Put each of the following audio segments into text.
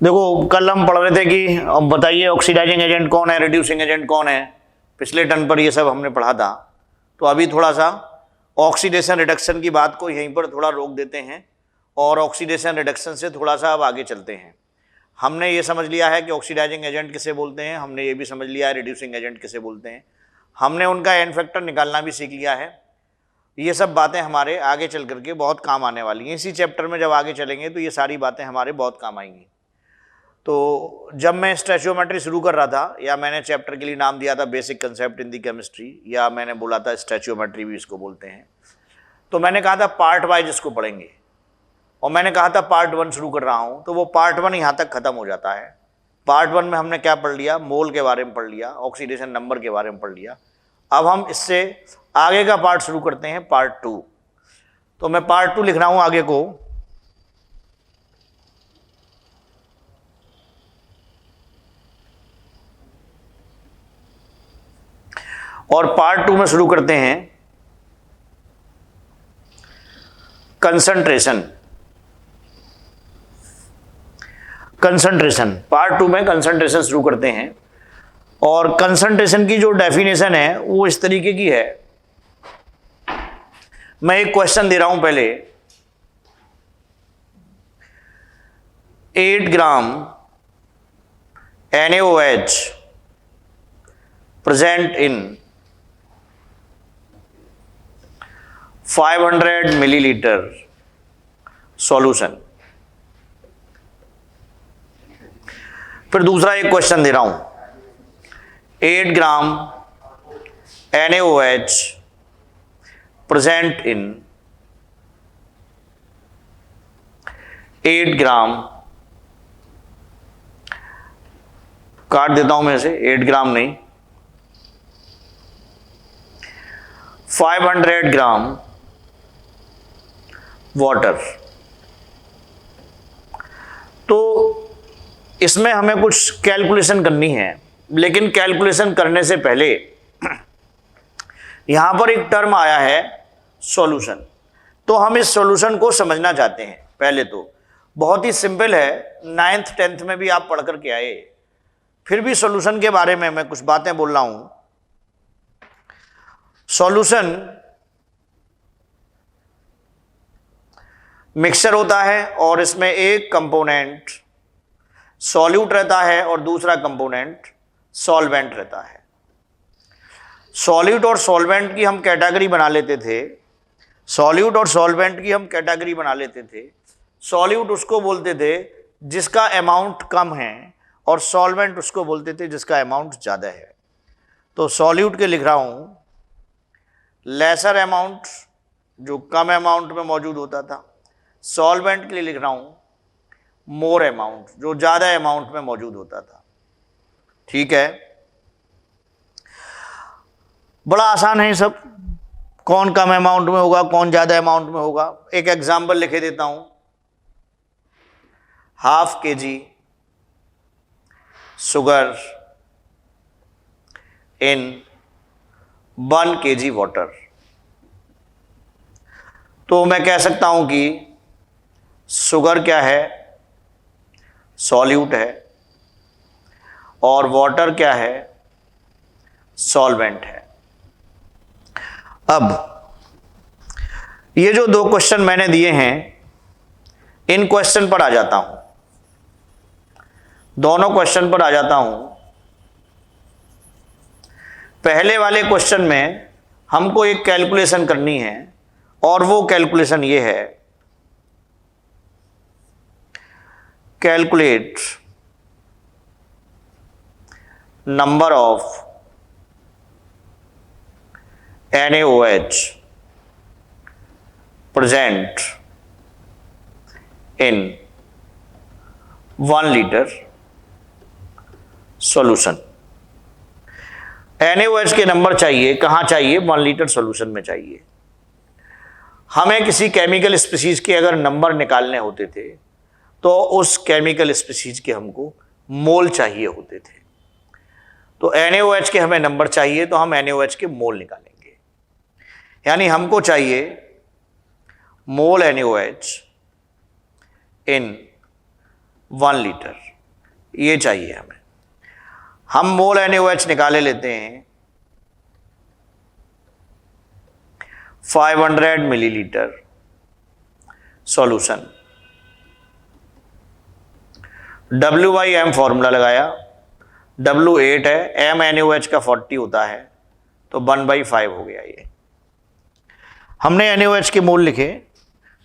देखो कल हम पढ़ रहे थे कि अब बताइए ऑक्सीडाइजिंग एजेंट कौन है, रिड्यूसिंग एजेंट कौन है। पिछले टर्न पर ये सब हमने पढ़ा था। तो अभी थोड़ा सा ऑक्सीडेशन रिडक्शन की बात को यहीं पर थोड़ा रोक देते हैं और ऑक्सीडेशन रिडक्शन से थोड़ा सा अब आगे चलते हैं। हमने ये समझ लिया है कि ऑक्सीडाइजिंग एजेंट किसे बोलते हैं, हमने ये भी समझ लिया है रिड्यूसिंग एजेंट किसे बोलते हैं, हमने उनका एन फैक्टर निकालना भी सीख लिया है। ये सब बातें हमारे आगे चल करके बहुत काम आने वाली हैं। इसी चैप्टर में जब आगे चलेंगे तो ये सारी बातें हमारे बहुत काम आएंगी। तो जब मैं स्टैचियोमेट्री शुरू कर रहा था, या मैंने चैप्टर के लिए नाम दिया था basic concept in the chemistry, या मैंने बोला था स्टैचियोमेट्री भी इसको बोलते हैं, तो मैंने कहा था पार्ट वाइज इसको पढ़ेंगे और मैंने कहा था पार्ट 1 शुरू कर रहा हूँ। तो वो पार्ट 1 यहाँ तक खत्म हो जाता है। पार्ट 1 में हमने क्या पढ़ लिया, मोल के बारे में पढ़ लिया, ऑक्सीडेशन नंबर के बारे में पढ़ लिया। अब हम इससे आगे का पार्ट शुरू करते हैं, पार्ट 2। तो मैं पार्ट 2 लिख रहा हूँ आगे को। और पार्ट 2 में शुरू करते हैं कंसंट्रेशन। पार्ट 2 में कंसंट्रेशन शुरू करते हैं। और कंसंट्रेशन की जो डेफिनेशन है वो इस तरीके की है। मैं एक क्वेश्चन दे रहा हूं पहले। 8 ग्राम NaOH present in 500 millilitre solution. फिर दूसरा एक क्वेश्चन दे रहा हूं। 8 ग्राम NaOH प्रेजेंट इन 8 ग्राम, काट देता हूं मैं इसे, 8 ग्राम नहीं, 500 ग्राम वाटर। तो इसमें हमें कुछ कैलकुलेशन करनी है, लेकिन कैलकुलेशन करने से पहले यहां पर एक टर्म आया है सॉल्यूशन। तो हम इस सॉल्यूशन को समझना चाहते हैं। पहले तो बहुत ही सिंपल है, 9th 10th में भी आप पढ़ करके आए, फिर भी सॉल्यूशन के बारे में मैं कुछ बातें बोल रहा हूं। सॉल्यूशन मिक्सचर होता है और इसमें एक कंपोनेंट सॉल्यूट रहता है और दूसरा कंपोनेंट सॉल्वेंट रहता है। सॉल्यूट और सॉल्वेंट की हम कैटेगरी बना लेते थे। सॉल्यूट उसको बोलते थे जिसका अमाउंट कम है और सॉल्वेंट उसको बोलते थे जिसका अमाउंट ज़्यादा है। तो सॉल्यूट के लिख रहा हूं लेसर अमाउंट, जो कम अमाउंट में मौजूद होता था। सॉल्वेंट के लिए लिख रहा हूं मोर अमाउंट, जो ज़्यादा अमाउंट में मौजूद होता था। ठीक है, बड़ा आसान है सब। कौन कम अमाउंट में होगा, कौन ज़्यादा अमाउंट में होगा। एक एग्जाम्पल लिखे देता हूं। 1/2 kg sugar in 1 kg water. तो मैं कह सकता हूं कि शुगर क्या है, सॉल्यूट है, और वाटर क्या है, सॉल्वेंट है। अब ये जो 2 क्वेश्चन मैंने दिए हैं, इन क्वेश्चन पर आ जाता हूं, दोनों क्वेश्चन पर आ जाता हूं। पहले वाले क्वेश्चन में हमको एक कैलकुलेशन करनी है और वो कैलकुलेशन ये है, calculate number of NaOH present in 1 liter solution। NaOH के नंबर चाहिए, कहाँ चाहिए, 1 लीटर सॉल्यूशन में चाहिए। हमें किसी केमिकल स्पीशीज के अगर नंबर निकालने होते थे तो उस केमिकल स्पीशीज के हमको मोल चाहिए होते थे। तो NaOH के हमें नंबर चाहिए, तो हम NaOH के मोल निकालेंगे। यानी हमको चाहिए मोल NaOH इन 1 लीटर, ये चाहिए हमें। हम मोल NaOH निकाले लेते हैं 500 मिलीलीटर सॉल्यूशन, W/M फॉर्मूला लगाया, W 8 है, M NaOH का 40 होता है, तो 1/5 हो गया। ये हमने NaOH के मोल लिखे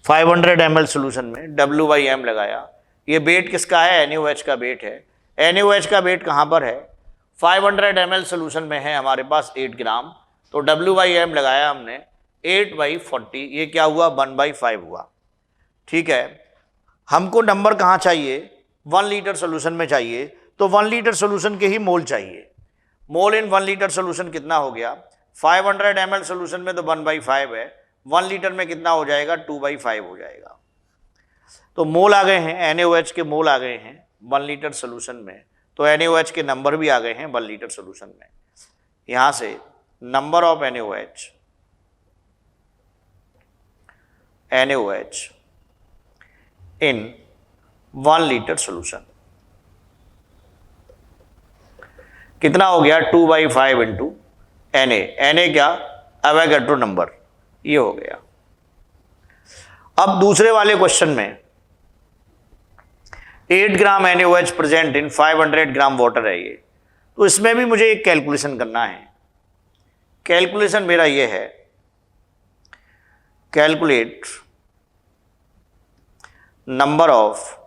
500 ml सोल्यूशन में, W/M लगाया। ये वेट किसका है? NaOH का वेट है। NaOH का वेट कहाँ पर है? 500 ml सोल्यूशन में है हमारे पास 8 ग्राम, तो W/M लगाया हमने 8/40, ये क्या हुआ? 1/5 हुआ। ठीक है, हमको नंबर कहाँ चाहिए? 1 लीटर सोल्यूशन में चाहिए, तो 1 लीटर सोल्यूशन के ही मोल चाहिए। मोल इन 1 लीटर सोल्यूशन कितना हो गया? 500 ml सोल्यूशन में तो 1/5 है, 1 लीटर में कितना हो जाएगा? 2/5 हो जाएगा। तो मोल आ गए हैं, NaOH के मोल आ गए हैं 1 लीटर सोल्यूशन में, तो NaOH के नंबर भी आ गए हैं 1 लीटर सोल्यूशन में। यहां से number of NaOH in 1 litre solution कितना हो गया? 2/5 इंटू Na क्या? एवोगैड्रो नंबर, ये हो गया। अब दूसरे वाले क्वेश्चन में 8 ग्राम NaOH present in 500 gram water है ये, तो इसमें भी मुझे एक कैलकुलेशन करना है। कैलकुलेशन मेरा ये है, calculate number of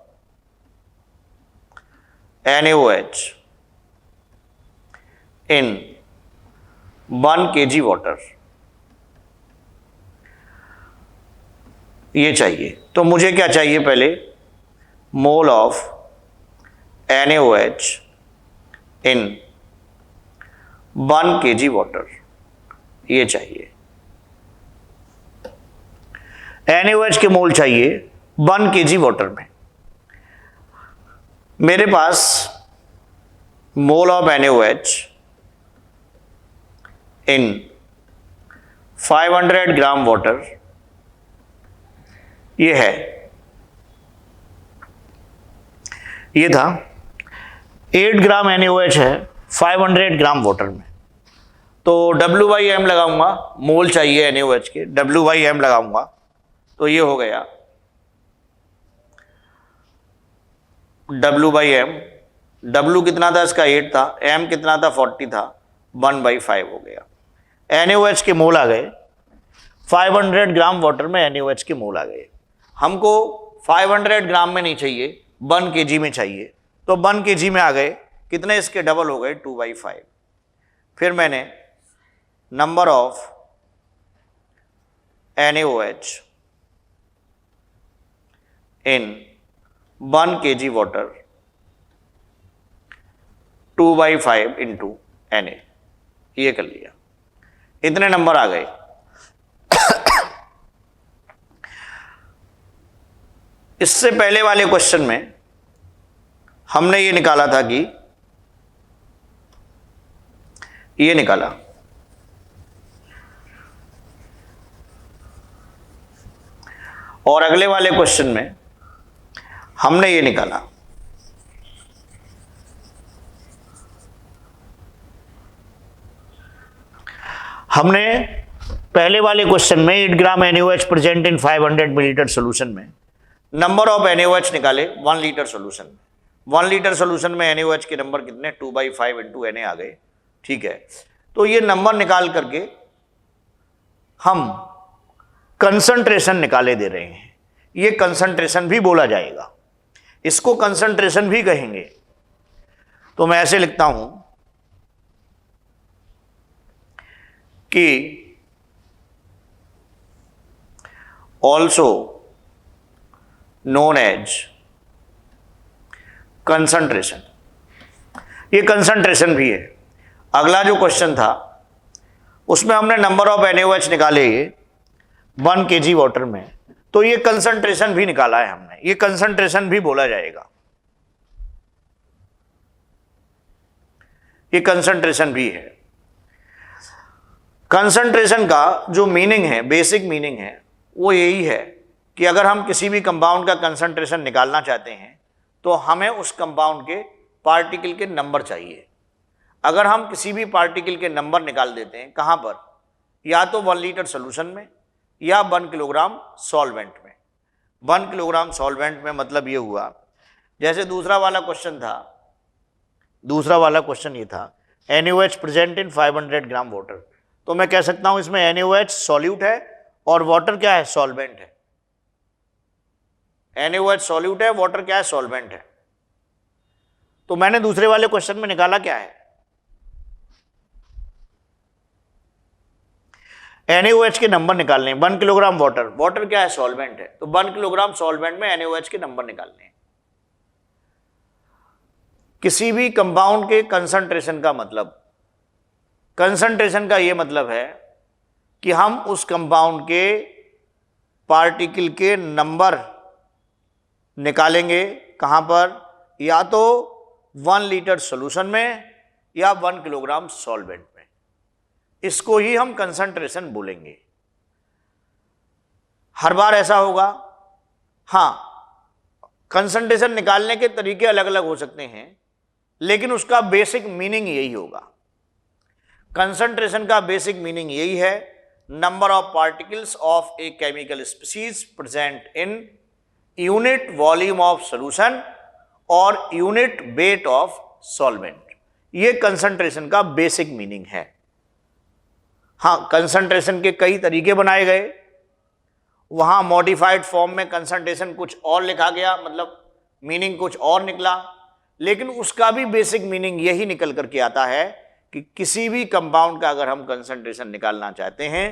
NaOH in 1 kg water, ये चाहिए। तो मुझे क्या चाहिए? पहले मोल of NaOH in 1 kg water, ये चाहिए। NaOH के मोल चाहिए 1 kg वाटर में। मेरे पास mole of NaOH in 500 gram water ये है, ये था 8 ग्राम NaOH है 500 ग्राम वाटर में, तो W/M लगाऊंगा, मोल चाहिए NaOH के, W/M लगाऊंगा, तो ये हो गया W/M। W कितना था इसका? 8 था, M कितना था? 40 था, 1/5 हो गया। NaOH के मोल आ गए, 500 ग्राम वाटर में NaOH के मोल आ गए। हमको 500 ग्राम में नहीं चाहिए, 1 kg में चाहिए, तो 1 kg में आ गए, कितने इसके डबल हो गए? 2/5। फिर मैंने number of NaOH in 1 kg water 2/5 into Na, ये कर लिया, इतने नंबर आ गए। इससे पहले वाले क्वेश्चन में हमने ये निकाला था कि ये निकाला और अगले वाले क्वेश्चन में हमने ये निकाला। हमने पहले वाले क्वेश्चन में 8 ग्राम NaOH present in 500 millilitre solution में नंबर ऑफ NaOH निकाले 1 लीटर सोल्यूशन में। 1 लीटर सोल्यूशन में NaOH के नंबर कितने? 2/5 इंटू Na आ गए। ठीक है, तो ये नंबर निकाल करके हम कंसंट्रेशन निकाले दे रहे हैं। ये कंसंट्रेशन भी बोला जाएगा, इसको कंसंट्रेशन भी कहेंगे। तो मैं ऐसे लिखता हूं कि ऑल्सो नोन एज कंसंट्रेशन, ये कंसंट्रेशन भी है। अगला जो क्वेश्चन था उसमें हमने नंबर ऑफ NaOH निकाले 1 kg वाटर में, तो ये कंसंट्रेशन भी निकाला है हमने, ये कंसंट्रेशन भी बोला जाएगा, ये कंसंट्रेशन भी है। कंसंट्रेशन का जो मीनिंग है, बेसिक मीनिंग है, वो यही है कि अगर हम किसी भी कंपाउंड का कंसंट्रेशन निकालना चाहते हैं तो हमें उस कंपाउंड के पार्टिकल के नंबर चाहिए। अगर हम किसी भी पार्टिकल के नंबर निकाल देते हैं, कहाँ पर, या तो 1 लीटर सोल्यूशन में या 1 किलोग्राम सॉल्वेंट में। 1 किलोग्राम सॉल्वेंट में मतलब ये हुआ, जैसे दूसरा वाला क्वेश्चन था, दूसरा वाला क्वेश्चन ये था NaOH present in 500 gram water, तो मैं कह सकता हूं इसमें NaOH सॉल्यूट है और वाटर क्या है, सॉल्वेंट है। NaOH सॉल्यूट है, वाटर क्या है, सॉल्वेंट है। तो मैंने दूसरे वाले क्वेश्चन में निकाला क्या है, NaOH के नंबर निकालने हैं। 1 किलोग्राम वाटर, वाटर क्या है, सॉल्वेंट है, तो 1 किलोग्राम सॉल्वेंट में NaOH के नंबर निकालने हैं। किसी भी कंपाउंड के कंसंट्रेशन का मतलब, कंसंट्रेशन का यह मतलब है कि हम उस कंपाउंड के पार्टिकल के नंबर निकालेंगे, कहां पर, या तो 1 लीटर सॉल्यूशन में या 1 किलोग्राम सॉल्वेंट में। इसको ही हम कंसंट्रेशन बोलेंगे। हर बार ऐसा होगा? हां, कंसंट्रेशन निकालने के तरीके अलग अलग हो सकते हैं, लेकिन उसका बेसिक मीनिंग यही होगा। कंसंट्रेशन का बेसिक मीनिंग यही है, number of particles of a chemical species present in unit volume of solution और यूनिट वेट ऑफ सॉल्वेंट। ये कंसंट्रेशन का बेसिक मीनिंग है। हां, कंसंट्रेशन के कई तरीके बनाए गए, वहां मॉडिफाइड फॉर्म में कंसंट्रेशन कुछ और लिखा गया, मतलब मीनिंग कुछ और निकला, लेकिन उसका भी बेसिक मीनिंग यही निकल करके आता है कि किसी भी कंपाउंड का अगर हम कंसंट्रेशन निकालना चाहते हैं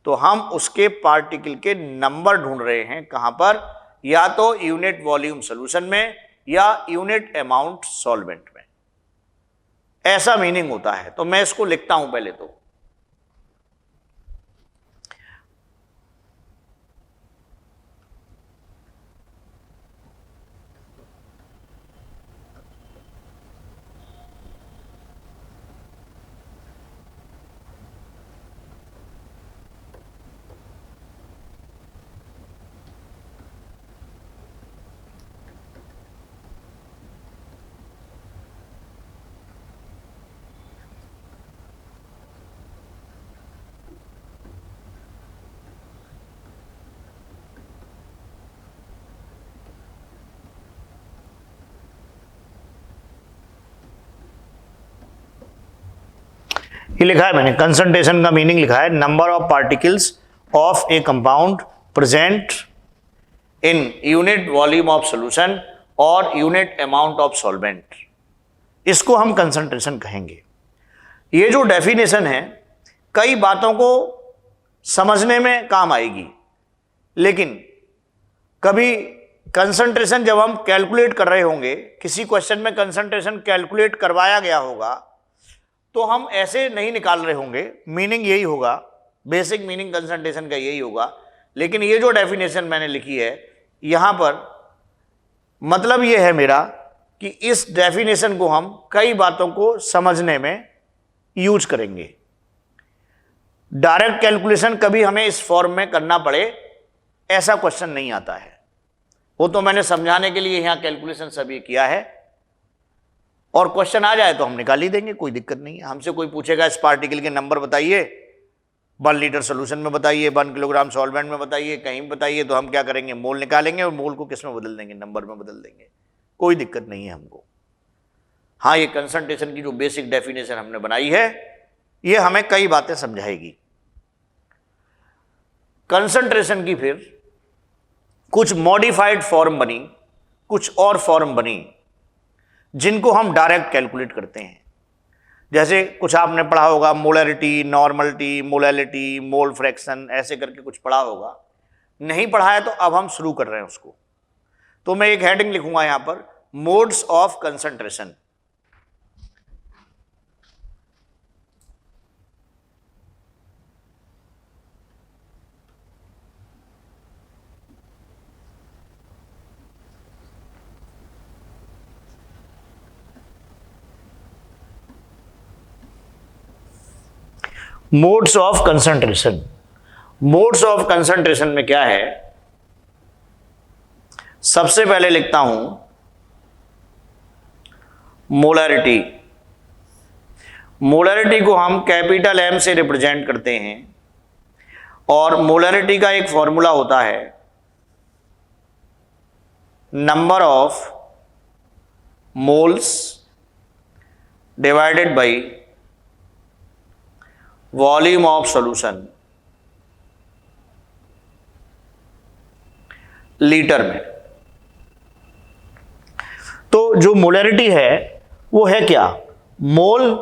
तो हम उसके पार्टिकल के नंबर ढूंढ रहे हैं, कहां पर, या तो यूनिट वॉल्यूम सॉल्यूशन में या यूनिट अमाउंट सॉल्वेंट में। ऐसा मीनिंग होता है। तो मैं इसको लिखता हूं पहले तो, ये लिखा है मैंने, कंसंट्रेशन का मीनिंग लिखा है, number of particles of A compound present in unit volume of solution और यूनिट अमाउंट ऑफ सॉल्वेंट। इसको हम कंसंट्रेशन कहेंगे। ये जो डेफिनेशन है कई बातों को समझने में काम आएगी, लेकिन कभी कंसंट्रेशन जब हम कैलकुलेट कर रहे होंगे, किसी क्वेश्चन में कंसंट्रेशन कैलकुलेट करवाया गया होगा, तो हम ऐसे नहीं निकाल रहे होंगे। मीनिंग यही होगा, बेसिक मीनिंग कंसंट्रेशन का यही होगा। लेकिन ये जो डेफिनेशन मैंने लिखी है यहां पर, मतलब ये है मेरा कि इस डेफिनेशन को हम कई बातों को समझने में यूज करेंगे। डायरेक्ट कैलकुलेशन कभी हमें इस फॉर्म में करना पड़े ऐसा क्वेश्चन नहीं आता है। वो तो मैंने समझाने के लिए यहां कैलकुलेशन सभी किया है, और क्वेश्चन आ जाए तो हम निकाल ही देंगे, कोई दिक्कत नहीं है। हमसे कोई पूछेगा इस पार्टिकल के नंबर बताइए, 1 लीटर सोल्यूशन में बताइए, 1 किलोग्राम सॉल्वेंट में बताइए, कहीं भी बताइए, तो हम क्या करेंगे, मोल निकालेंगे और मोल को किस में बदल देंगे, नंबर में बदल देंगे, कोई दिक्कत नहीं है हमको। हाँ, ये कंसंट्रेशन की जो बेसिक डेफिनेशन हमने बनाई है ये हमें कई बातें समझाएगी। कंसंट्रेशन की फिर कुछ मॉडिफाइड फॉर्म बनी, कुछ और फॉर्म बनी जिनको हम डायरेक्ट कैलकुलेट करते हैं। जैसे कुछ आपने पढ़ा होगा, molarity, normality, molality, mole fraction, ऐसे करके कुछ पढ़ा होगा। नहीं पढ़ा है तो अब हम शुरू कर रहे हैं उसको। तो मैं एक हेडिंग लिखूंगा यहां पर, modes of concentration. Modes of concentration. Modes of concentration में क्या है, सबसे पहले लिखता हूं मोलैरिटी, मोलैरिटी को हम कैपिटल M से रिप्रेजेंट करते हैं और मोलैरिटी का एक फॉर्मूला होता है number of moles divided by volume of solution litre में। तो जो मोलैरिटी है वो है क्या, मोल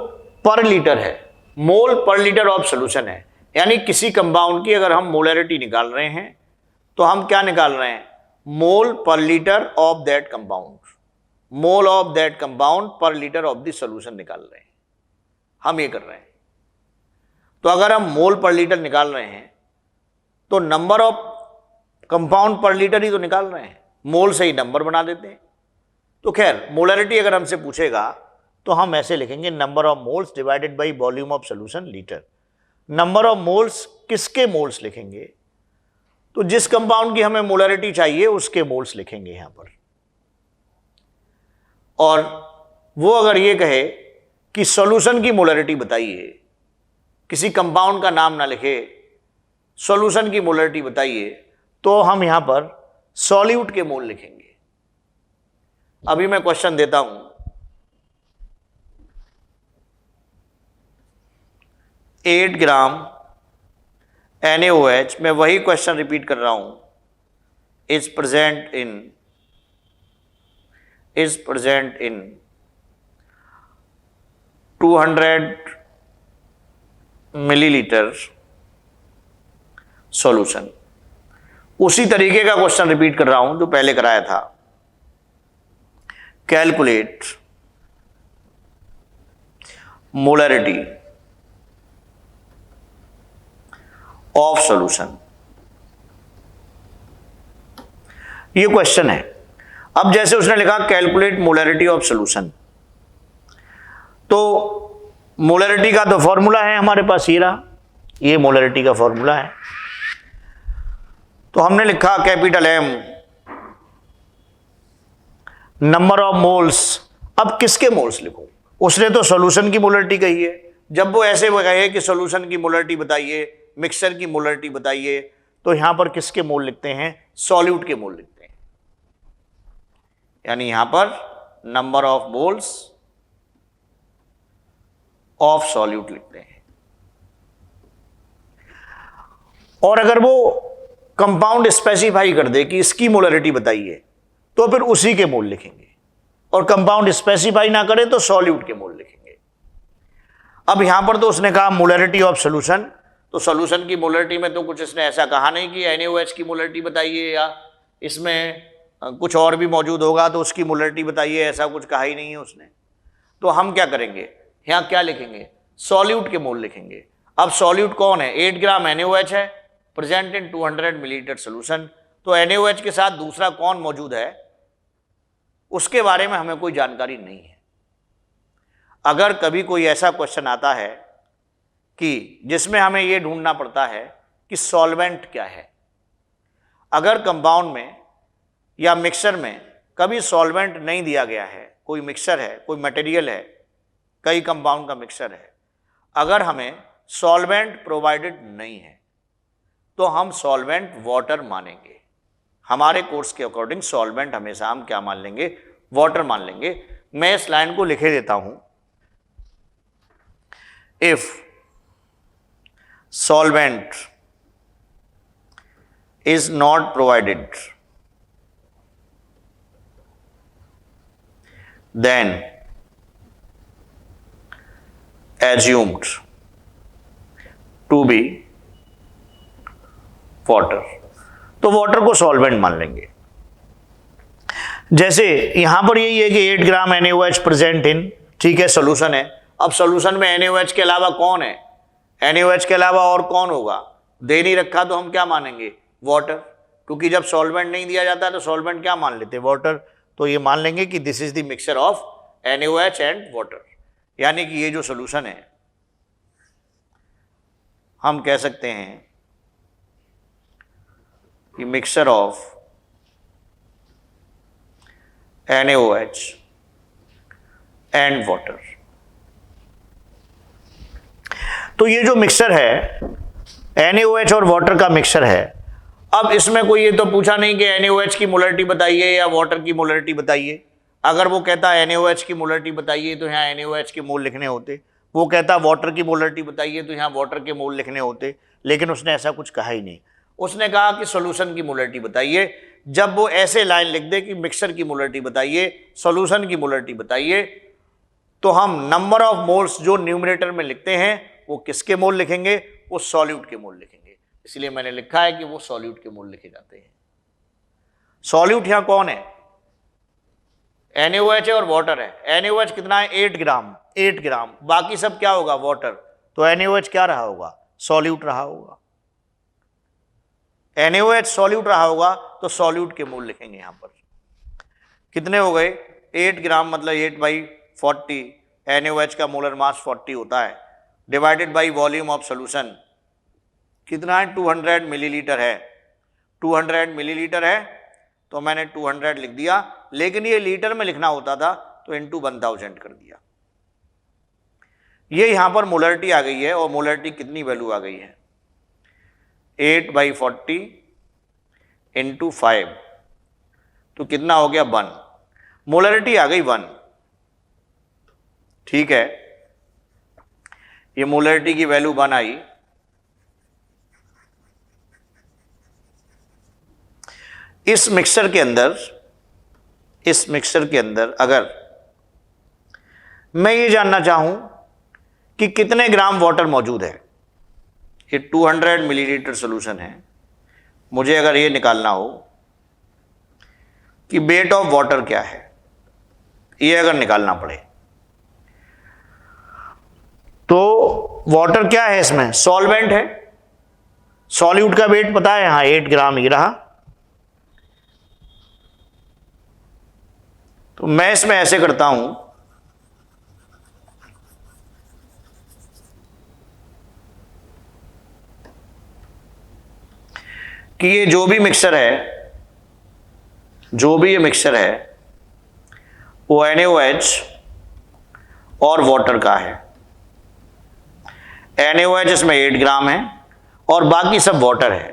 पर लीटर है, मोल पर लीटर ऑफ सॉल्यूशन है। यानी किसी कंपाउंड की अगर हम मोलैरिटी निकाल रहे हैं तो हम क्या निकाल रहे हैं, मोल पर litre of that compound, mole of that compound पर लीटर ऑफ द सॉल्यूशन निकाल रहे हैं, हम ये कर रहे हैं। तो अगर हम मोल पर लीटर निकाल रहे हैं तो नंबर ऑफ कंपाउंड पर लीटर ही तो निकाल रहे हैं, मोल से ही नंबर बना देते हैं। तो खैर मोलैरिटी अगर हमसे पूछेगा तो हम ऐसे लिखेंगे number of moles divided by volume of solution litre. Number of moles किसके मोल्स लिखेंगे, तो जिस कंपाउंड की हमें मोलैरिटी चाहिए उसके मोल्स लिखेंगे यहां पर। और वो अगर ये कहे कि सॉल्यूशन की मोलैरिटी बताइए, किसी कंपाउंड का नाम ना लिखे, सॉल्यूशन की मोलैरिटी बताइए, तो हम यहां पर सॉल्यूट के मोल लिखेंगे। अभी मैं क्वेश्चन देता हूं, 8 ग्राम NaOH, मैं वही क्वेश्चन रिपीट कर रहा हूं, is present in 200 millilitre solution. उसी तरीके का क्वेश्चन रिपीट कर रहा हूं जो पहले कराया था। कैलकुलेट मोलैरिटी ऑफ सॉल्यूशन, ये क्वेश्चन है। अब जैसे उसने लिखा कैलकुलेट मोलैरिटी ऑफ सॉल्यूशन, तो मोलैरिटी का तो फॉर्मूला है हमारे पास, ये रहा, ये मोलैरिटी का फॉर्मूला है। तो हमने लिखा capital M, number of moles. अब किसके मोल्स लिखूं, उसने तो सॉल्यूशन की मोलैरिटी कही है। जब वो ऐसे कहे कि सॉल्यूशन की मोलैरिटी बताइए, मिक्सचर की मोलैरिटी बताइए, तो यहां पर किसके मोल लिखते हैं, सॉल्यूट के मोल लिखते हैं। यानी यहां पर number of moles of solute लिखते हैं। और अगर वो कंपाउंड स्पेसिफाई कर दे कि इसकी मोलैरिटी बताइए, तो फिर उसी के मोल लिखेंगे। और कंपाउंड स्पेसिफाई ना करे तो सॉल्यूट के मोल लिखेंगे। अब यहां पर तो उसने कहा मोलैरिटी ऑफ सॉल्यूशन, तो सॉल्यूशन की मोलैरिटी में तो कुछ इसने ऐसा कहा नहीं कि NaOH की मोलैरिटी बताइए या इसमें कुछ और भी मौजूद होगा तो उसकी मोलैरिटी बताइए, ऐसा कुछ कहा ही नहीं है उसने। तो हम क्या करेंगे, यहां क्या लिखेंगे, सॉल्यूट के मोल लिखेंगे। अब सॉल्यूट कौन है, 8 ग्राम NaOH है, प्रेजेंट इन 200 मिलीलीटर सॉल्यूशन। तो NaOH के साथ दूसरा कौन मौजूद है उसके बारे में हमें कोई जानकारी नहीं है। अगर कभी कोई ऐसा क्वेश्चन आता है कि जिसमें हमें यह ढूंढना पड़ता है कि सॉल्वेंट क्या है, अगर कंपाउंड में या मिक्सचर में कभी सॉल्वेंट नहीं दिया गया है, कोई मिक्सचर है, कोई मटेरियल है, कई कंपाउंड का मिक्सचर है, अगर हमें सॉल्वेंट प्रोवाइडेड नहीं है तो हम सॉल्वेंट वाटर मानेंगे। हमारे कोर्स के अकॉर्डिंग सॉल्वेंट हमेशा हम क्या मान लेंगे, वाटर मान लेंगे। मैं इस लाइन को लिखे देता हूं, if solvent is not provided then assumed to be water, तो वाटर को सॉल्वेंट मान लेंगे। जैसे यहां पर यही है कि 8 ग्राम NaOH प्रेजेंट इन, ठीक है, सॉल्यूशन है। अब सॉल्यूशन में NaOH के अलावा कौन है, NaOH के अलावा और कौन होगा, दे नहीं रखा तो हम क्या मानेंगे, वाटर, क्योंकि जब सॉल्वेंट नहीं दिया जाता तो सॉल्वेंट क्या मान लेते, वाटर। तो ये मान लेंगे कि this is the mixture of NaOH and water, यानी कि ये जो सॉल्यूशन है हम कह सकते हैं कि mixture of NaOH and water. तो ये जो मिक्सचर है NaOH और वाटर का मिक्सचर है, अब इसमें कोई ये तो पूछा नहीं कि NaOH की मोलरिटी बताइए या वाटर की मोलरिटी बताइए। अगर वो कहता है NaOH की मोलरिटी बताइए तो यहाँ NaOH के मोल लिखने होते, वो कहता वाटर की मोलरिटी बताइए तो यहाँ वाटर के मोल लिखने होते, लेकिन उसने ऐसा कुछ कहा ही नहीं। उसने कहा कि सॉल्यूशन की मोलरिटी बताइए। जब वो ऐसे लाइन लिख दे कि मिक्सचर की मोलरिटी बताइए, सॉल्यूशन की मोलरिटी बताइए, तो हम नंबर ऑफ मोल्स जो न्यूमरेटर में लिखते हैं वो किसके मोल लिखेंगे? वो सॉल्यूट के मोल लिखेंगे। इसलिए मैंने लिखा है कि वो सॉल्यूट के मोल लिखे जाते हैं। सॉल्यूट यहां कौन है? NaOH है और वाटर है। NaOH कितना है? 8 ग्राम। 8 ग्राम। बाकी सब क्या होगा? वाटर। तो NaOH क्या रहा होगा? सॉल्यूट रहा होगा। NaOH सॉल्यूट रहा होगा तो सॉल्यूट के मोल लिखेंगे। यहां पर कितने हो गए? 8 ग्राम मतलब 8/40। NaOH का मोलर मास 40 होता है, divided by volume of solution कितना है? 200 मिलीलीटर है। 200 मिलीलीटर है तो मैंने 200 लिख दिया, लेकिन ये लीटर में लिखना होता था तो इंटू 1000 कर दिया। ये यहां पर मोलरिटी आ गई है, और मोलरिटी कितनी वैल्यू आ गई है? 8/40 इंटू 5, तो कितना हो गया? 1। मोलरिटी आ गई 1। ठीक है, ये मोलरिटी की वैल्यू 1 आई। इस मिक्सचर के अंदर अगर मैं ये जानना चाहूं कि कितने ग्राम वाटर मौजूद है, ये 200 मिलीलीटर सॉल्यूशन है, मुझे अगर ये निकालना हो कि वेट ऑफ वाटर क्या है, ये अगर निकालना पड़े, तो वाटर क्या है इसमें? सॉल्वेंट है। सॉल्यूट का वेट पता है, यहां 8 ग्राम ही रहा। तो मैं इसमें ऐसे करता हूं कि ये जो भी मिक्सचर है, जो भी ये मिक्सचर है, वो NaOH और वाटर का है। NaOH इसमें 8 ग्राम है और बाकी सब वाटर है।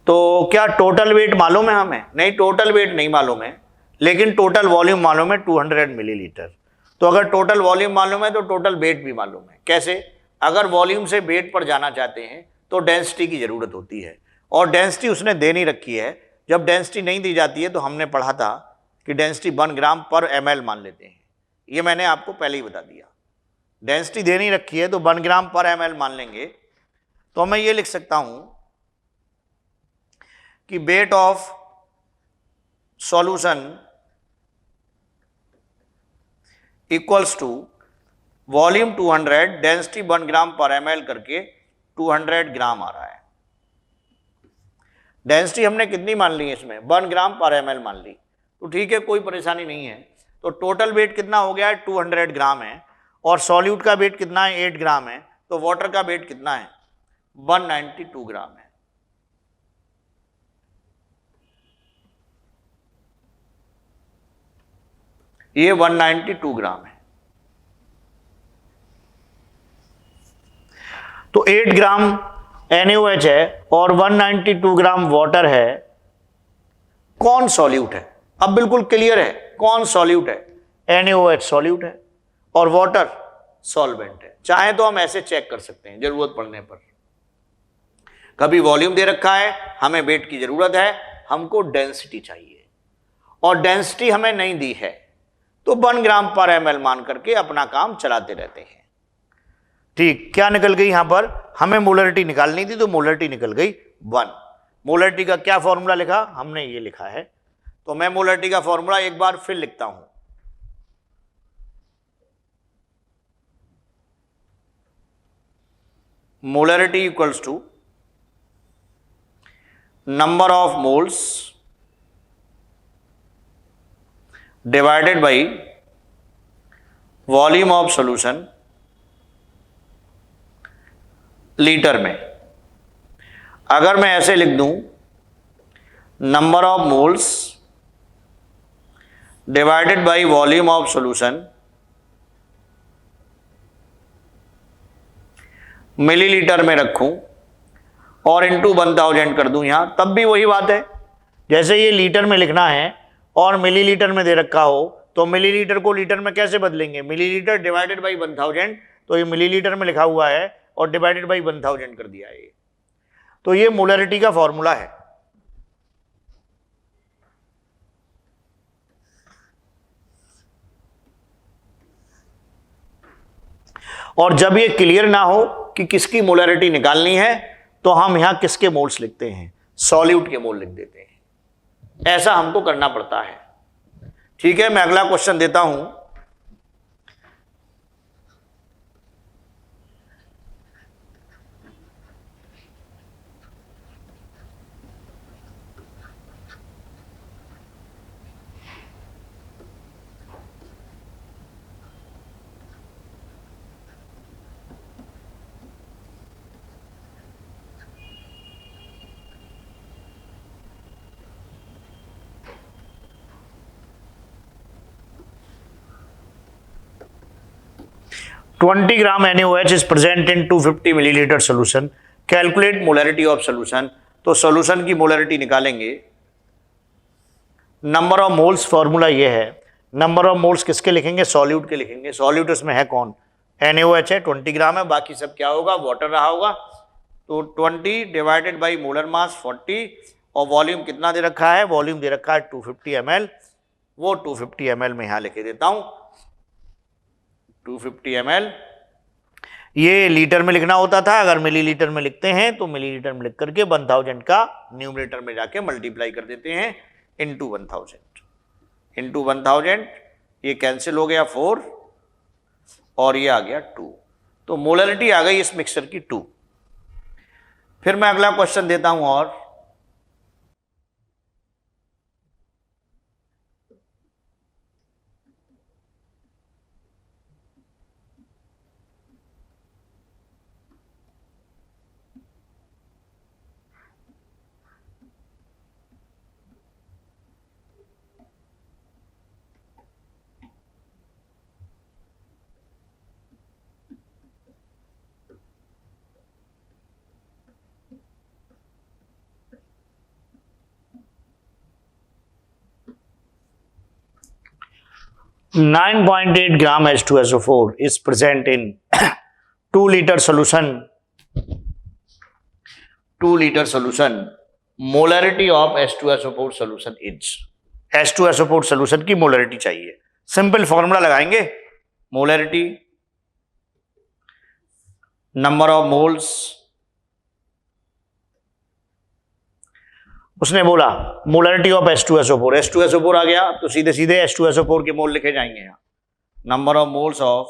तो क्या टोटल वेट मालूम है हमें? नहीं, टोटल वेट नहीं मालूम है, लेकिन टोटल वॉल्यूम मालूम है 200 मिलीलीटर। तो अगर टोटल वॉल्यूम मालूम है तो टोटल वेट भी मालूम है। कैसे? अगर वॉल्यूम से वेट पर जाना चाहते हैं तो डेंसिटी की जरूरत होती है, और डेंसिटी उसने दे नहीं रखी है। जब डेंसिटी नहीं दी जाती है तो हमने पढ़ा था कि डेंसिटी 1 ग्राम पर ml मान लेते हैं। ये मैंने आपको पहले ही बता दिया। डेंसिटी दे नहीं रखी है तो 1 ग्राम पर ml मान लेंगे। तो मैं ये लिख सकता हूं कि weight of solution equals to volume 200, density 1 gram per ml करके 200 ग्राम आ रहा है। डेंसिटी हमने कितनी मान ली है इसमें? 1 ग्राम पर ml मान ली। तो ठीक है, कोई परेशानी नहीं है। तो टोटल वेट कितना हो गया है? 200 ग्राम है, और सॉल्यूट का वेट कितना है? 8 ग्राम है। तो वाटर का वेट कितना है? 192 ग्राम है। ये 192 ग्राम है। तो 8 ग्राम NaOH है और 192 ग्राम वाटर है। कौन सॉल्यूट है? अब बिल्कुल क्लियर है कौन सॉल्यूट है। NaOH सॉल्यूट है और वाटर सॉल्वेंट है। चाहे तो हम ऐसे चेक कर सकते हैं जरूरत पड़ने पर। कभी वॉल्यूम दे रखा है, हमें वेट की जरूरत है, हमको डेंसिटी चाहिए, और डेंसिटी हमें नहीं दी है, तो 1 ग्राम पर ml मान करके अपना काम चलाते रहते हैं। ठीक, क्या निकल गई यहां पर? हमें मोलरिटी निकालनी थी तो मोलरिटी निकल गई 1। मोलरिटी का क्या फॉर्मूला लिखा? हमने ये लिखा है। तो मैं मोलरिटी का फॉर्मूला एक बार फिर लिखता हूं। Molarity equals to number of moles divided by volume of solution litre में। अगर मैं ऐसे लिख दूं, number of moles divided by volume of solution millilitre में रखूं और इनटू 1000 कर दूं यहां, तब भी वही बात है। जैसे ये लीटर में लिखना है और मिलीलीटर में दे रखा हो तो मिलीलीटर को लीटर में कैसे बदलेंगे, मिलीलीटर डिवाइडेड बाई 1000, तो ये मिलीलीटर में लिखा हुआ है और डिवाइडेड बाई 1000 कर दिया है। तो ये मोलरिटी का फॉर्मूला है। और जब ये क्लियर ना हो कि किसकी मोलरिटी निकालनी है तो हम यहां किसके मोल्स लिखते हैं, सॉल्यूट के मोल लिख देते हैं। ऐसा हमको करना पड़ता है। ठीक है, मैं अगला क्वेश्चन देता हूं। Twenty gram NaOH is present in 250 millilitre solution, calculate molarity of solution. तो सोल्यूशन की मोलरिटी निकालेंगे। नंबर ऑफ मोल्स फॉर्मूला ये है, नंबर ऑफ मोल्स किसके लिखेंगे, सॉल्यूट के लिखेंगे। सॉल्यूट इसमें है कौन, NaOH है, 20 ग्राम है, बाकी सब क्या होगा, वाटर रहा होगा। तो 20 डिवाइडेड बाई मोलर मास 40, और वॉल्यूम कितना दे रखा है, वॉल्यूम दे रखा है 250 ml। वो 250 ml में यहां लिखे देता हूं 250 ml। ये लीटर में लिखना होता था, अगर मिलीलीटर में लिखते हैं तो मिलीलीटर में लिख करके 1000 का न्यूमरेटर में जाके मल्टीप्लाई कर देते हैं इनटू 1000। ये कैंसिल हो गया 4 और ये आ गया 2, तो मोलरिटी आ गई इस मिक्सचर की 2। फिर मैं अगला क्वेश्चन देता हूं और 9.8 ग्राम H2SO4 is present in 2 liter solution. 2 liter solution. Molarity of H2SO4 solution is, H2SO4 solution की मोलरिटी चाहिए। सिंपल फॉर्मूला लगाएंगे, मोलरिटी नंबर ऑफ मोल्स। उसने बोला मोलरिटी ऑफ H2SO4, H2SO4 आ गया तो सीधे सीधे H2SO4 के मोल लिखे जाएंगे यहाँ। Number of moles of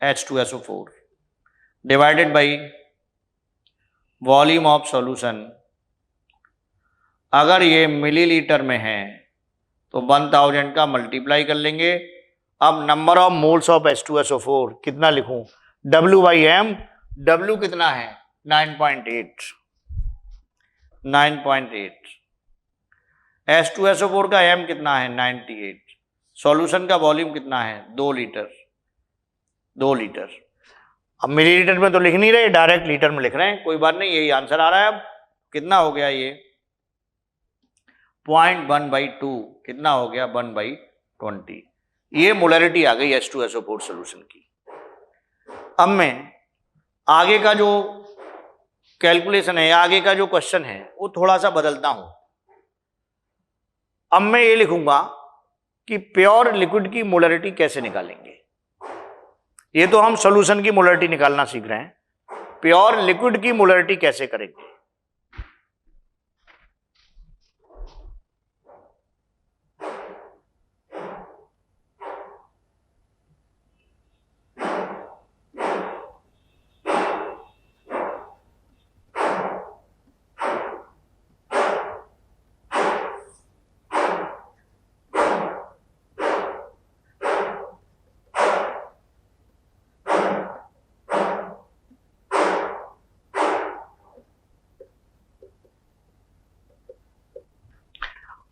H2SO4 divided by volume of solution. अगर ये मिलीलीटर में है तो 1000 का मल्टीप्लाई कर लेंगे। अब number of moles of H2SO4 कितना लिखूं, W/m। W कितना है 9.8। H2SO4 का m कितना है 98। सॉल्यूशन का वॉल्यूम कितना है 2 लीटर। अब मिलीलीटर में तो लिख नहीं रहे, डायरेक्ट लीटर में लिख रहे हैं, कोई बात नहीं, यही आंसर आ रहा है। अब कितना हो गया ये 0.1/2, कितना हो गया 1/20। ये मोलरिटी आ गई H2SO4 सॉल्यूशन की। अब मैं आगे का जो कैलकुलेशन है, आगे का जो क्वेश्चन है वो थोड़ा सा बदलता हूं। अब मैं ये लिखूंगा कि प्योर लिक्विड की मोलरिटी कैसे निकालेंगे। ये तो हम सॉल्यूशन की मोलरिटी निकालना सीख रहे हैं, प्योर लिक्विड की मोलरिटी कैसे करेंगे।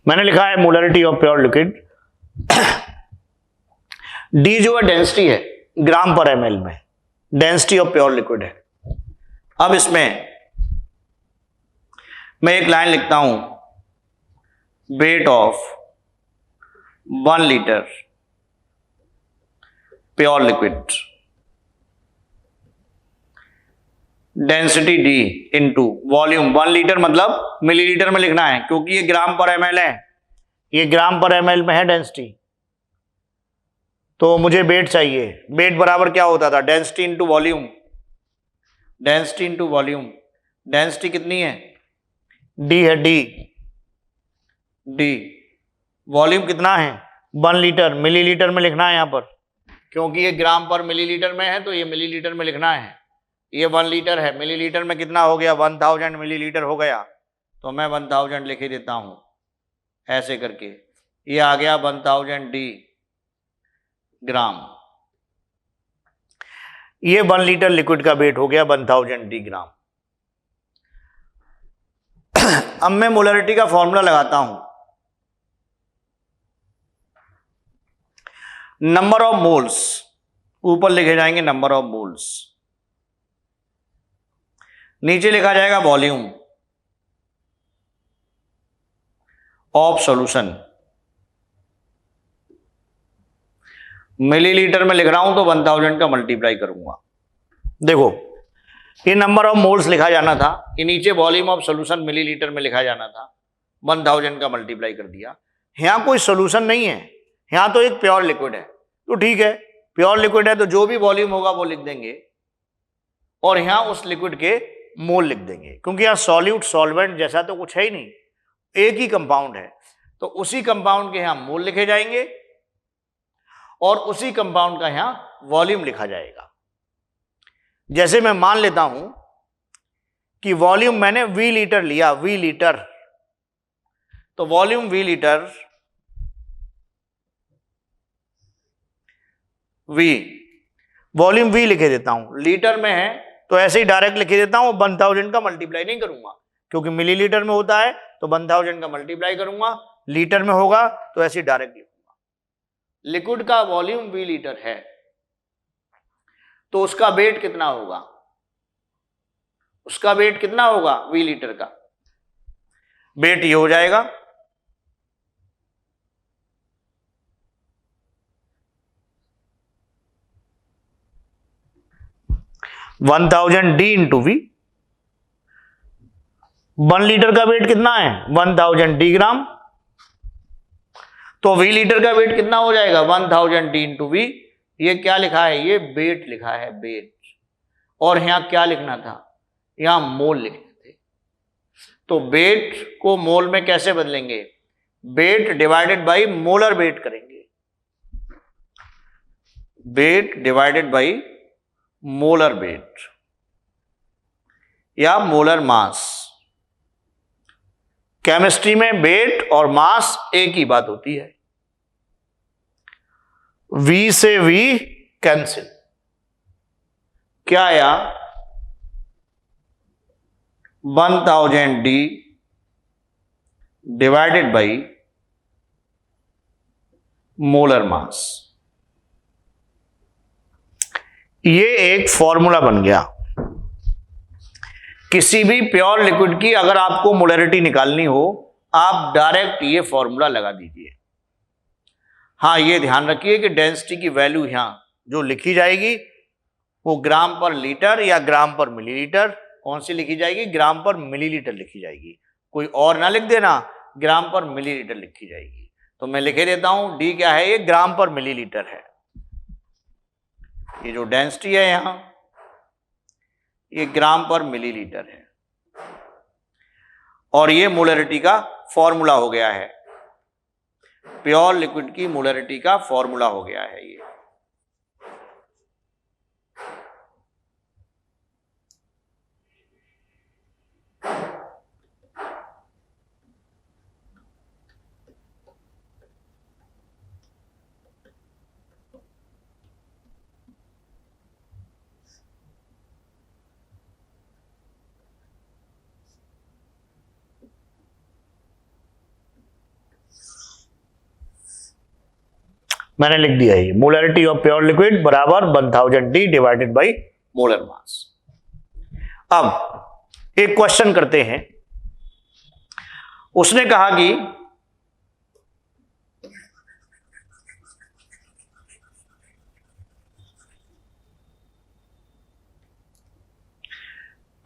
मैंने लिखा है molarity of pure liquid. D जो है डेंसिटी है ग्राम पर ml में, डेंसिटी ऑफ प्योर लिक्विड है। अब इसमें मैं एक लाइन लिखता हूं, weight of 1 litre pure liquid, density D into volume. 1 litre मतलब मिलीलीटर में लिखना है, क्योंकि ये ग्राम पर एमएल है, ये ग्राम पर एमएल में है डेंसिटी, तो मुझे वेट चाहिए। वेट बराबर क्या होता था, density into volume, density into volume. Density कितनी है, डी है, डी। वॉल्यूम कितना है, 1 लीटर, मिलीलीटर में लिखना है यहां पर, क्योंकि ये ग्राम पर मिलीलीटर में है तो ये मिलीलीटर में लिखना है। ये 1 लीटर है, मिलीलीटर में कितना हो गया, 1000 मिलीलीटर हो गया, तो मैं 1000 लिख ही देता हूं ऐसे करके। ये आ गया 1000 डी ग्राम। ये 1 लीटर लिक्विड का वेट हो गया 1000 डी ग्राम। अब मैं मोलरिटी का फॉर्मूला लगाता हूं, नंबर ऑफ मोल्स, ऊपर लिखे जाएंगे नंबर ऑफ मोल्स, नीचे लिखा जाएगा वॉल्यूम ऑफ सॉल्यूशन। मिलीलीटर में लिख रहा हूं तो 1000 का मल्टीप्लाई करूंगा। देखो ये नंबर ऑफ मोल्स लिखा जाना था, ये नीचे वॉल्यूम ऑफ सॉल्यूशन मिलीलीटर में लिखा जाना था, 1000 का मल्टीप्लाई कर दिया। यहां कोई सॉल्यूशन नहीं है, यहां तो एक प्योर लिक्विड है, तो ठीक है प्योर लिक्विड है तो जो भी वॉल्यूम होगा वो लिख देंगे, और यहां उस लिक्विड के मोल लिख देंगे, क्योंकि यहां सॉल्यूट सॉल्वेंट जैसा तो कुछ है ही नहीं, एक ही कंपाउंड है, तो उसी कंपाउंड के यहां मोल लिखे जाएंगे और उसी कंपाउंड का यहां वॉल्यूम लिखा जाएगा। जैसे मैं मान लेता हूं कि वॉल्यूम मैंने वी लीटर लिया, वी लीटर, तो volume we litre, V volume we लिखे देता हूं, लीटर में है तो ऐसे ही डायरेक्ट लिखे देता हूं, 1000 का मल्टीप्लाई नहीं करूंगा, क्योंकि मिलीलीटर में होता है तो 1000 का मल्टीप्लाई करूंगा, लीटर में होगा तो ऐसे ही डायरेक्ट लिखूंगा। लिक्विड का वॉल्यूम वी लीटर है तो उसका वेट कितना होगा, उसका वेट कितना होगा, वी लीटर का वेट ये हो जाएगा 1000 डी इंटू वी। 1 लीटर का वेट कितना है, 1000 डी ग्राम, तो वी लीटर का वेट कितना हो जाएगा, 1000 डी इंटू वी। ये क्या लिखा है, ये वेट लिखा है, वेट, और यहां क्या लिखना था, यहां मोल लिखने थे, तो वेट को मोल में कैसे बदलेंगे, weight divided by molar weight करेंगे, weight divided by molar weight या मोलर मास। केमिस्ट्री में वेट और मास एक ही बात होती है, V से V कैंसिल, क्या आया 1000 D divided by molar mass. ये एक फॉर्मूला बन गया। किसी भी प्योर लिक्विड की अगर आपको मोलरिटी निकालनी हो, आप डायरेक्ट ये फॉर्मूला लगा दीजिए। हाँ ये ध्यान रखिए कि डेंसिटी की वैल्यू यहां जो लिखी जाएगी वो ग्राम पर लीटर या ग्राम पर मिलीलीटर, कौन सी लिखी जाएगी, ग्राम पर मिलीलीटर लिखी जाएगी, कोई और ना लिख देना, ग्राम पर मिलीलीटर लिखी जाएगी। तो मैं लिखे देता हूं, डी क्या है, ये ग्राम पर मिलीलीटर है, ये जो डेंसिटी है यहां ये ग्राम पर मिलीलीटर है, और ये मोलरिटी का फॉर्मूला हो गया है, प्योर लिक्विड की मोलरिटी का फॉर्मूला हो गया है ये। मैंने लिख दिया ये, मोलरिटी ऑफ प्योर लिक्विड बराबर 1000 D divided by molar mass. अब एक क्वेश्चन करते हैं। उसने कहा कि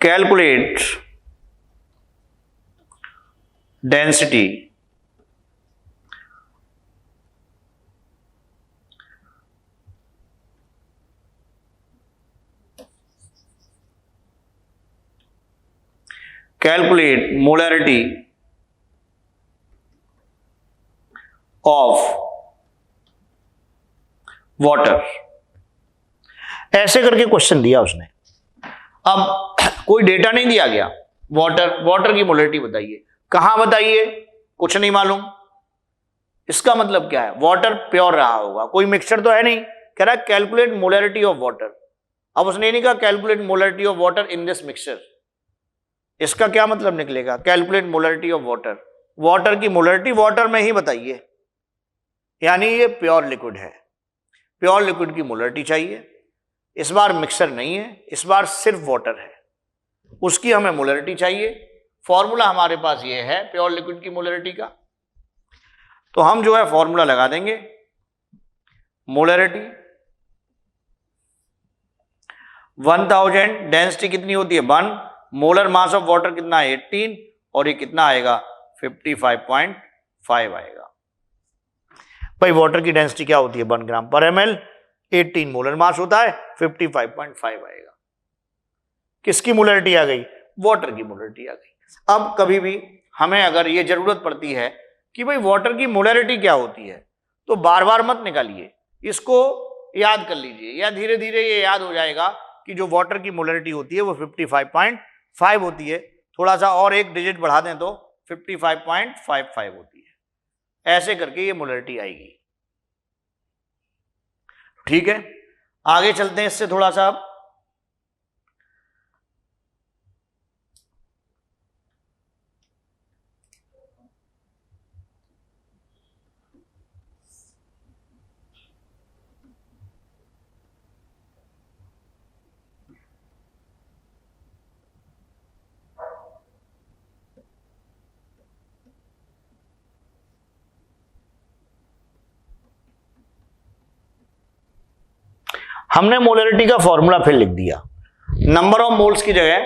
calculate density calculate molarity of water, ऐसे करके क्वेश्चन दिया उसने। अब कोई डेटा नहीं दिया गया, वाटर की मोलरिटी बताइए, कहां बताइए, कुछ नहीं मालूम। इसका मतलब क्या है, वाटर प्योर रहा होगा, कोई मिक्सचर तो है नहीं। कह रहा है कैलकुलेट मोलरिटी ऑफ वाटर। अब उसने नहीं कहा calculate molarity of water in this mixture. इसका क्या मतलब निकलेगा, calculate molarity of water, water की मोलरिटी वाटर में ही बताइए, यानी ये प्योर लिक्विड है, प्योर लिक्विड की मोलरिटी चाहिए। इस बार मिक्सर नहीं है, इस बार सिर्फ वाटर है, उसकी हमें मोलरिटी चाहिए। फॉर्मूला हमारे पास ये है प्योर लिक्विड की मोलरिटी का, तो हम जो है फॉर्मूला लगा देंगे। मोलरिटी 1000, डेंसिटी कितनी होती है 1, मोलर मास ऑफ वाटर कितना है 18, और ये कितना आएगा 55.5 आएगा। भाई वाटर की डेंसिटी क्या होती है 1 gram per ml, 18 molar mass होता है, 55.5 आएगा। किसकी मोलरिटी आ गई, वाटर की मोलरिटी आ गई। अब कभी भी हमें अगर ये जरूरत पड़ती है कि भाई वाटर की मोलरिटी क्या होती है, तो बार बार मत निकालिए, इसको याद कर लीजिए, या धीरे धीरे ये याद हो जाएगा कि जो वाटर की मोलरिटी होती है वो 55.5 होती है। थोड़ा सा और एक डिजिट बढ़ा दें तो 55.55 होती है। ऐसे करके ये मोलरिटी आएगी। ठीक है, आगे चलते हैं इससे थोड़ा सा। अब हमने मोलरिटी का फॉर्मूला फिर लिख दिया। नंबर ऑफ मोल्स की जगह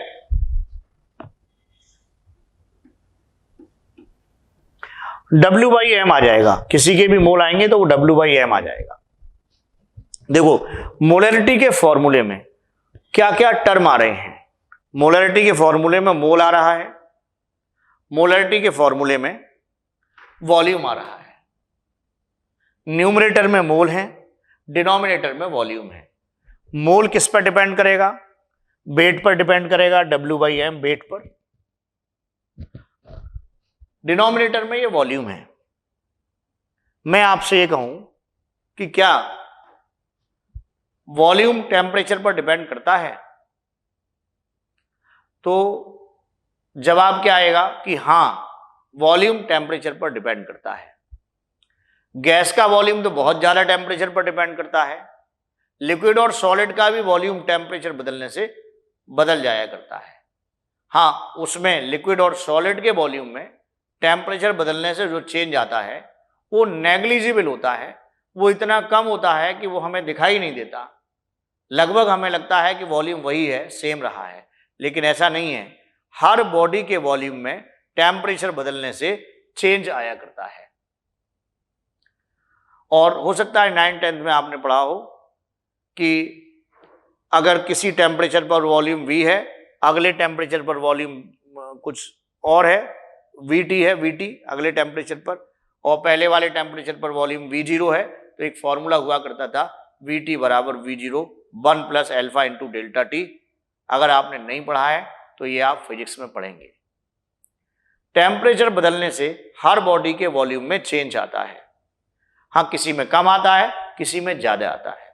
W/m आ जाएगा, किसी के भी मोल आएंगे तो वो W/m आ जाएगा। देखो मोलरिटी के फॉर्मूले में क्या क्या टर्म आ रहे हैं। मोलरिटी के फॉर्मूले में मोल आ रहा है, मोलरिटी के फॉर्मूले में वॉल्यूम आ रहा है। न्यूमरेटर में मोल है, डिनोमिनेटर में वॉल्यूम है। मोल किस पर डिपेंड करेगा, वेट पर डिपेंड करेगा, W/m वेट पर। डिनोमिनेटर में ये वॉल्यूम है। मैं आपसे ये कहूं कि क्या वॉल्यूम टेम्परेचर पर डिपेंड करता है, तो जवाब क्या आएगा कि हां वॉल्यूम टेम्परेचर पर डिपेंड करता है। गैस का वॉल्यूम तो बहुत ज्यादा टेम्परेचर पर डिपेंड करता है, लिक्विड और सॉलिड का भी वॉल्यूम टेम्परेचर बदलने से बदल जाया करता है। हाँ, उसमें लिक्विड और सॉलिड के वॉल्यूम में टेम्परेचर बदलने से जो चेंज आता है वो नेग्लिजिबल होता है, वो इतना कम होता है कि वो हमें दिखाई नहीं देता। लगभग हमें लगता है कि वॉल्यूम वही है, सेम रहा है, लेकिन ऐसा नहीं है। हर बॉडी के वॉल्यूम में टेम्परेचर बदलने से चेंज आया करता है। और हो सकता है 9th-10th में आपने पढ़ा हो कि अगर किसी टेम्परेचर पर वॉल्यूम V है, अगले टेम्परेचर पर वॉल्यूम कुछ और है, VT है, VT अगले टेम्परेचर पर, और पहले वाले टेम्परेचर पर वॉल्यूम V0 है, तो एक फॉर्मूला हुआ करता था VT बराबर V0 1 + अल्फा × ΔT। अगर आपने नहीं पढ़ा है तो ये आप फिजिक्स में पढ़ेंगे। टेम्परेचर बदलने से हर बॉडी के वॉल्यूम में चेंज आता है। हाँ, किसी में कम आता है, किसी में ज्यादा आता है।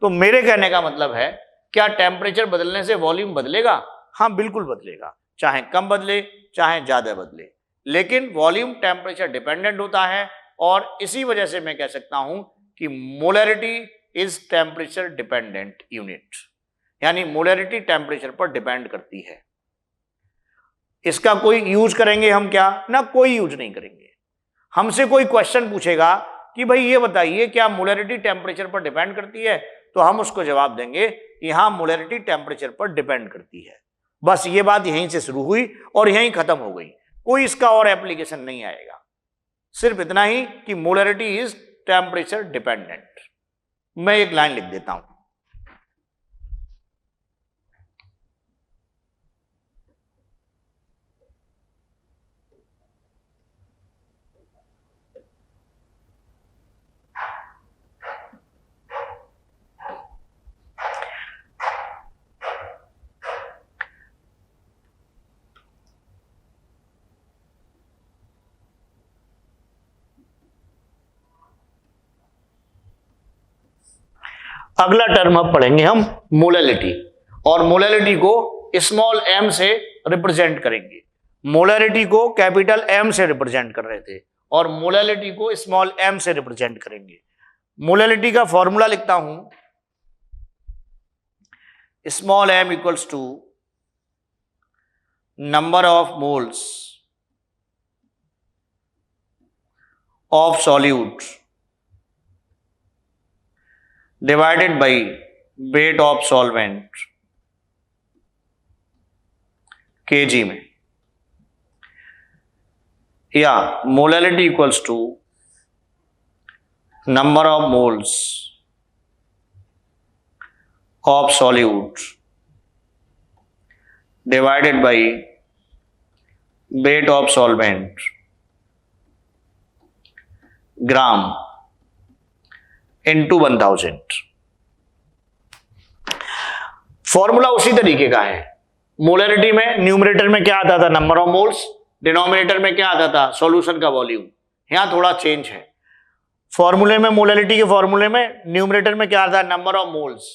तो मेरे कहने का मतलब है, क्या टेम्परेचर बदलने से वॉल्यूम बदलेगा? हाँ बिल्कुल बदलेगा, चाहे कम बदले चाहे ज्यादा बदले, लेकिन वॉल्यूम टेम्परेचर डिपेंडेंट होता है। और इसी वजह से मैं कह सकता हूं कि molarity is temperature dependent unit, यानी मोलैरिटी टेम्परेचर पर डिपेंड करती है। इसका कोई यूज करेंगे हम क्या? ना, कोई यूज नहीं करेंगे। हमसे कोई क्वेश्चन पूछेगा कि भाई ये बताइए क्या मोलैरिटी टेम्परेचर पर डिपेंड करती है, तो हम उसको जवाब देंगे कि हाँ, मोलैरिटी टेम्परेचर पर डिपेंड करती है। बस ये बात यहीं से शुरू हुई और यहीं खत्म हो गई, कोई इसका और एप्लीकेशन नहीं आएगा। सिर्फ इतना ही कि मोलैरिटी इज टेम्परेचर डिपेंडेंट। मैं एक लाइन लिख देता हूं। अगला टर्म अब पढ़ेंगे हम मोलैलिटी, और मोलैलिटी को स्मॉल m से रिप्रेजेंट करेंगे। मोलैलिटी को कैपिटल M से रिप्रेजेंट कर रहे थे और मोलैलिटी को स्मॉल m से रिप्रेजेंट करेंगे। मोलैलिटी का फॉर्मूला लिखता हूं, small m equals to number of moles of solute divided by weight of solvent kg में, या molality equals to number of moles of solute divided by weight of solvent gram into 1000। Formula उसी तरीके का है। Molarity में numerator में क्या आता था? Number of moles. डिनोमिनेटर में क्या आता था? सॉल्यूशन का वॉल्यूम। यहां थोड़ा चेंज है। फॉर्मूले में, मोलैरिटी के फॉर्मूले में न्यूमरेटर में क्या आता है? Number of moles.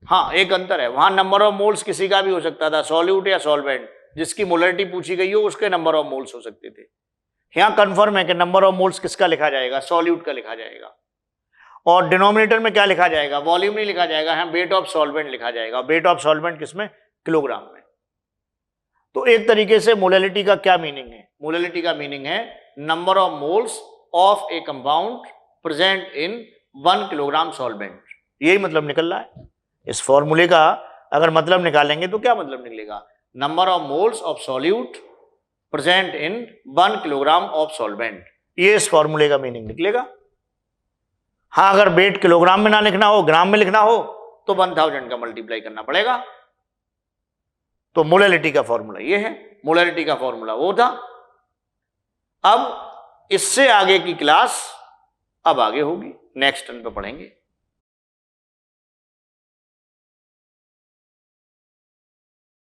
हाँ, एक अंतर है, वहां नंबर ऑफ मोल्स किसी का भी हो सकता था, सॉल्यूट या सॉल्वेंट, जिसकी मोलैरिटी पूछी गई हो उसके नंबर ऑफ मोल्स हो सकते थे। यहां कंफर्म है कि नंबर ऑफ मोल्स किसका लिखा जाएगा? सॉल्यूट का लिखा जाएगा। और डिनोमिनेटर में क्या लिखा जाएगा? वॉल्यूम नहीं लिखा जाएगा, यहाँ वेट ऑफ सॉल्वेंट लिखा जाएगा। वेट ऑफ सॉल्वेंट किसमें? किलोग्राम में। तो एक तरीके से मोलैलिटी का क्या मीनिंग है? मोलैलिटी का मीनिंग है number of moles of A compound present in 1 kilogram solvent. यही मतलब निकल रहा है। इस फॉर्मूले का अगर मतलब निकालेंगे तो क्या मतलब निकलेगा? Number of moles of solute present in 1 kilogram of solvent. ये इस फॉर्मूले का मीनिंग निकलेगा। हाँ, अगर वेट किलोग्राम में ना लिखना हो, ग्राम में लिखना हो, तो 1000 का मल्टीप्लाई करना पड़ेगा। तो मोलैलिटी का फॉर्मूला ये है, मोलैलिटी का फॉर्मूला वो था। अब इससे आगे की क्लास अब आगे होगी, नेक्स्ट टर्न पे पढ़ेंगे।